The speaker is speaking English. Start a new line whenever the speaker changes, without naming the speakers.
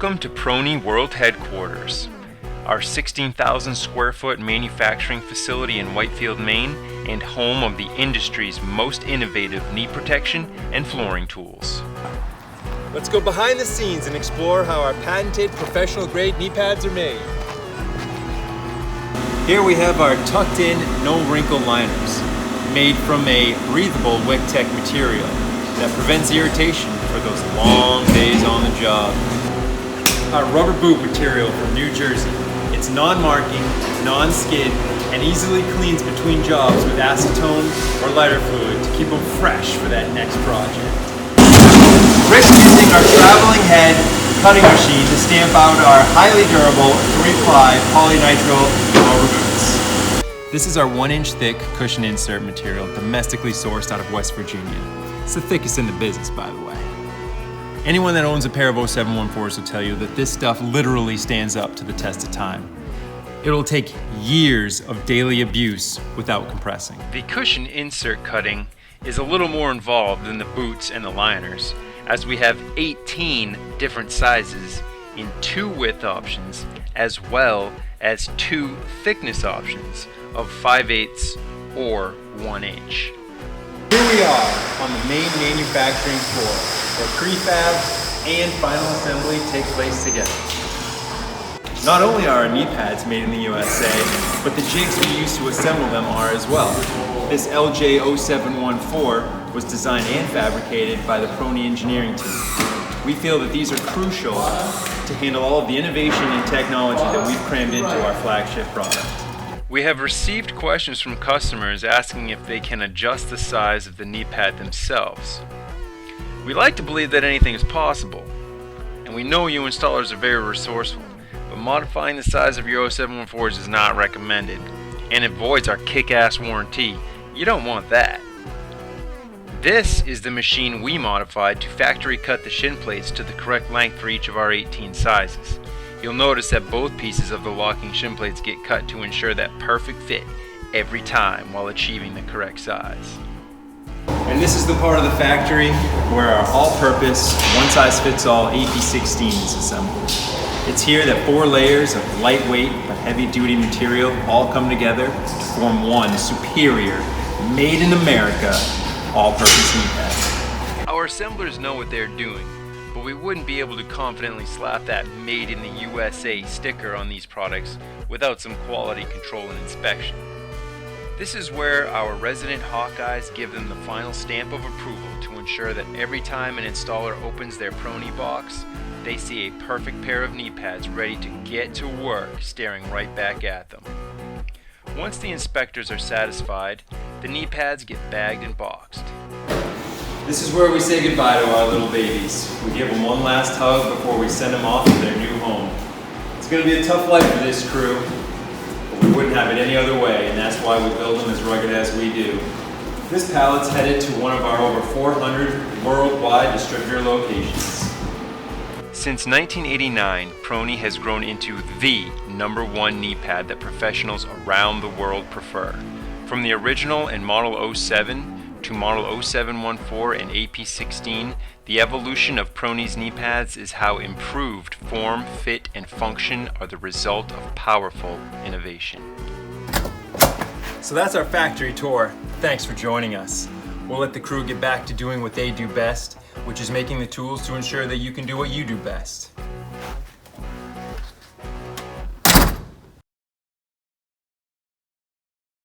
Welcome to ProKnee World Headquarters, our 16,000 square foot manufacturing facility in Whitefield, Maine, and home of the industry's most innovative knee protection and flooring tools.
Let's go behind the scenes and explore how our patented professional grade knee pads are made.
Here we have our tucked in, no wrinkle liners, made from a breathable WickTech material that prevents irritation for those long days on the job. Our rubber boot material from New Jersey. It's non-marking, non-skid, and easily cleans between jobs with acetone or lighter fluid to keep them fresh for that next project. Rick's using our traveling head cutting machine to stamp out our highly durable 3-ply polynitrile rubber boots. This is our 1-inch thick cushion insert material domestically sourced out of West Virginia. It's the thickest in the business, by the way. Anyone that owns a pair of 0714s will tell you that this stuff literally stands up to the test of time. It'll take years of daily abuse without compressing.
The cushion insert cutting is a little more involved than the boots and the liners, as we have 18 different sizes in 2 width options as well as 2 thickness options of 5/8 or 1 inch.
Here we are on the main manufacturing floor, where prefab and final assembly take place together. Not only are our knee pads made in the USA, but the jigs we use to assemble them are as well. This LJ0714 was designed and fabricated by the ProKnee engineering team. We feel that these are crucial to handle all of the innovation and technology that we've crammed into our flagship product.
We have received questions from customers asking if they can adjust the size of the knee pad themselves. We like to believe that anything is possible, and we know you installers are very resourceful, but modifying the size of your 0714s is not recommended, and it voids our kick-ass warranty. You don't want that. This is the machine we modified to factory cut the shin plates to the correct length for each of our 18 sizes. You'll notice that both pieces of the locking shin plates get cut to ensure that perfect fit every time while achieving the correct size.
And this is the part of the factory where our all-purpose, one-size-fits-all AP16 is assembled. It's here that 4 layers of lightweight but heavy-duty material all come together to form one superior, made in America, all-purpose knee pad.
Our assemblers know what they're doing, but we wouldn't be able to confidently slap that Made in the USA sticker on these products without some quality control and inspection. This is where our resident Hawkeyes give them the final stamp of approval to ensure that every time an installer opens their ProKnee box, they see a perfect pair of knee pads ready to get to work staring right back at them. Once the inspectors are satisfied, the knee pads get bagged and boxed.
This is where we say goodbye to our little babies. We give them one last hug before we send them off to their new home. It's going to be a tough life for this crew, but we wouldn't have it any other way, and that's why we build them as rugged as we do. This pallet's headed to one of our over 400 worldwide distributor locations.
Since 1989, ProKnee has grown into the #1 knee pad that professionals around the world prefer. From the original and Model 07 to Model 0714 and AP16, the evolution of ProKnee's knee pads is how improved form, fit, and function are the result of powerful innovation.
So that's our factory tour. Thanks for joining us. We'll let the crew get back to doing what they do best, which is making the tools to ensure that you can do what you do best.